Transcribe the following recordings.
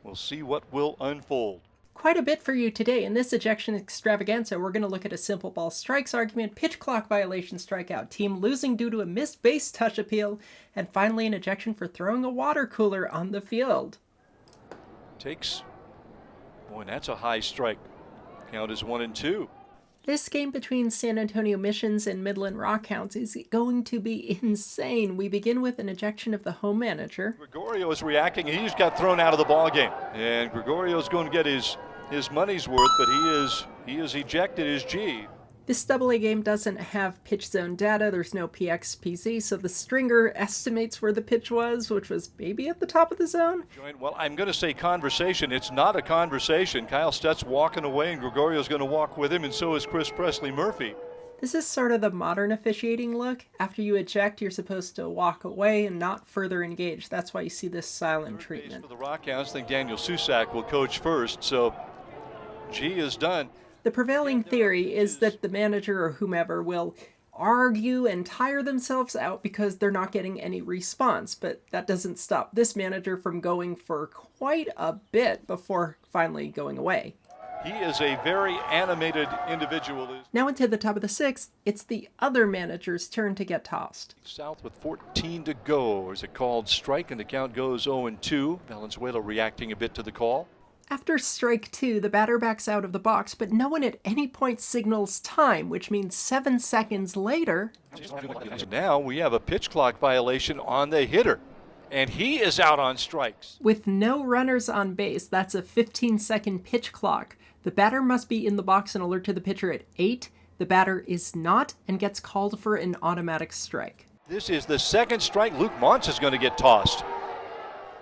We'll see what will unfold. Quite a bit for you today. In this ejection extravaganza, we're going to look at a simple ball strikes argument, pitch clock violation strikeout, team losing due to a missed base touch appeal, and finally an ejection for throwing a water cooler on the field. Takes, boy, that's a high strike. Count is 1-2. This game between San Antonio Missions and Midland Rockhounds is going to be insane. We begin with an ejection of the home manager. Gregorio is reacting. He just got thrown out of the ball game. And Gregorio's going to get his money's worth, but he is ejected as G. This AA game doesn't have pitch zone data. There's no PXPZ, so the stringer estimates where the pitch was, which was maybe at the top of the zone. Well, I'm going to say conversation. It's not a conversation. Kyle Stett's walking away, and Gregorio's going to walk with him, and so is Chris Presley Murphy. This is sort of the modern officiating look. After you eject, you're supposed to walk away and not further engage. That's why you see this silent treatment. For the Rockhounds, I think Daniel Susak will coach first, so G is done. The prevailing theory is that the manager or whomever will argue and tire themselves out because they're not getting any response, but that doesn't stop this manager from going for quite a bit before finally going away. He is a very animated individual. Now into the top of the sixth, it's the other manager's turn to get tossed. South with 14 to go. Is it called strike, and the count goes 0-2. Valenzuela reacting a bit to the call. After strike two, the batter backs out of the box, but no one at any point signals time, which means 7 seconds later. Now we have a pitch clock violation on the hitter, and he is out on strikes. With no runners on base, that's a 15-second pitch clock. The batter must be in the box and alert to the pitcher at 8. The batter is not and gets called for an automatic strike. This is the second strike. Luke Montz is going to get tossed.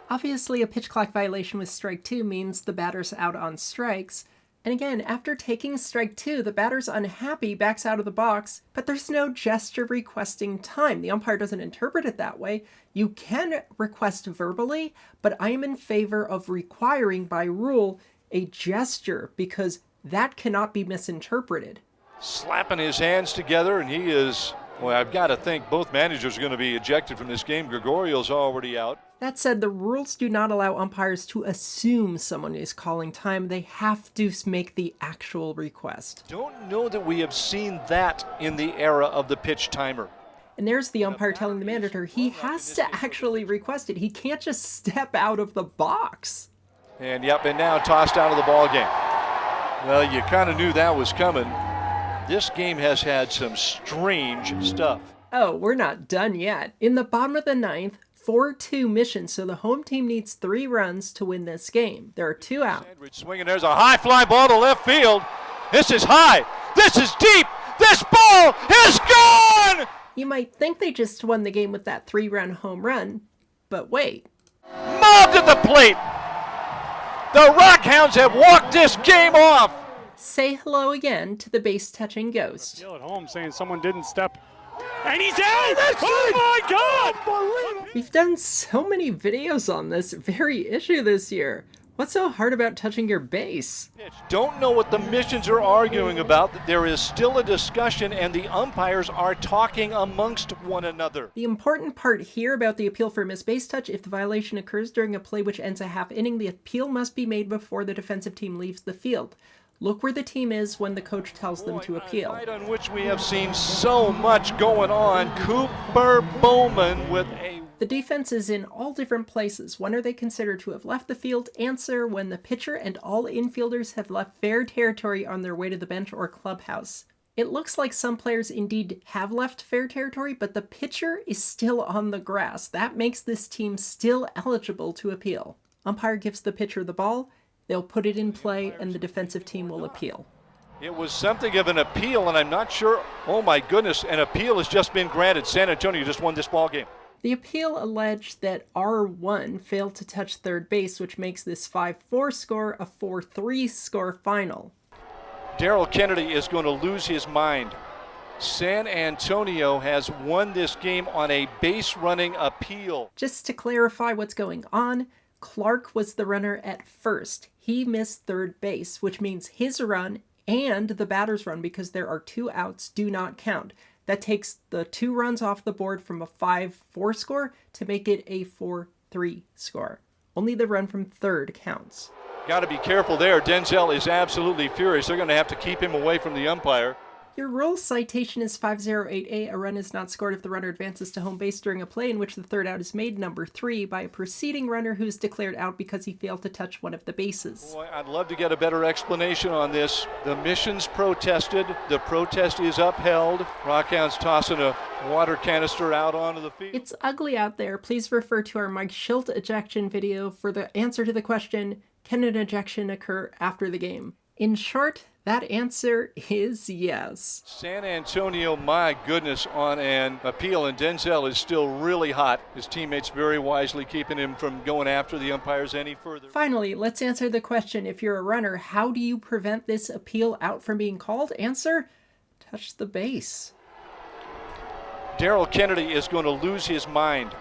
Obviously, a pitch clock violation with strike two means the batter's out on strikes. And again, after taking strike two, the batter's unhappy, backs out of the box, but there's no gesture requesting time. The umpire doesn't interpret it that way. You can request verbally, but I am in favor of requiring by rule a gesture because that cannot be misinterpreted. Slapping his hands together, and he is, well, I've got to think both managers are going to be ejected from this game. Gregorio's already out. That said, the rules do not allow umpires to assume someone is calling time. They have to make the actual request. Don't know that we have seen that in the era of the pitch timer. And there's the umpire telling the manager he has to actually request it. He can't just step out of the box. And yep, and now tossed out of the ball game. Well, you kind of knew that was coming. This game has had some strange stuff. Oh, we're not done yet. In the bottom of the ninth, 4-2 mission, so the home team needs 3 runs to win this game. There are 2 out. Sandridge swinging. There's a high fly ball to left field. This is high. This is deep. This ball is gone! You might think they just won the game with that 3-run home run, but wait. Mobbed at the plate. The Rockhounds have walked this game off. Say hello again to the base-touching ghost. Still at home saying someone didn't step. And he's out! Oh my God! We've done so many videos on this very issue this year. What's so hard about touching your base? Don't know what the missions are arguing about. There is still a discussion, and the umpires are talking amongst one another. The important part here about the appeal for a missed base touch, if the violation occurs during a play which ends a half inning, the appeal must be made before the defensive team leaves the field. Look where the team is when the coach tells them to appeal. A night on which we have seen so much going on. Cooper Bowman with a... The defense is in all different places. When are they considered to have left the field? Answer: when the pitcher and all infielders have left fair territory on their way to the bench or clubhouse. It looks like some players indeed have left fair territory, but the pitcher is still on the grass. That makes this team still eligible to appeal. Umpire gives the pitcher the ball. They'll put it in play, and the defensive team will appeal. It was something of an appeal, and I'm not sure. Oh my goodness, an appeal has just been granted. San Antonio just won this ball game. The appeal alleged that R1 failed to touch third base, which makes this 5-4 score a 4-3 score final. Darrell Kennedy is going to lose his mind. San Antonio has won this game on a base running appeal. Just to clarify what's going on, Clark was the runner at first. He missed third base, which means his run and the batter's run, because there are 2 outs, do not count. That takes the 2 runs off the board from a 5-4 score to make it a 4-3 score. Only the run from third counts. Got to be careful there. Denzel is absolutely furious. They're going to have to keep him away from the umpire. Your rule citation is 508A. A run is not scored if the runner advances to home base during a play in which the third out is made, number 3, by a preceding runner who's declared out because he failed to touch one of the bases. Boy, I'd love to get a better explanation on this. The mission's protested. The protest is upheld. Rockhound's tossing a water canister out onto the field. It's ugly out there. Please refer to our Mike Schilt ejection video for the answer to the question, can an ejection occur after the game? In short, that answer is yes. San Antonio, my goodness, on an appeal, and Denzel is still really hot. His teammates very wisely keeping him from going after the umpires any further. Finally, let's answer the question. If you're a runner, how do you prevent this appeal out from being called? Answer, touch the base. Darrell Kennedy is going to lose his mind.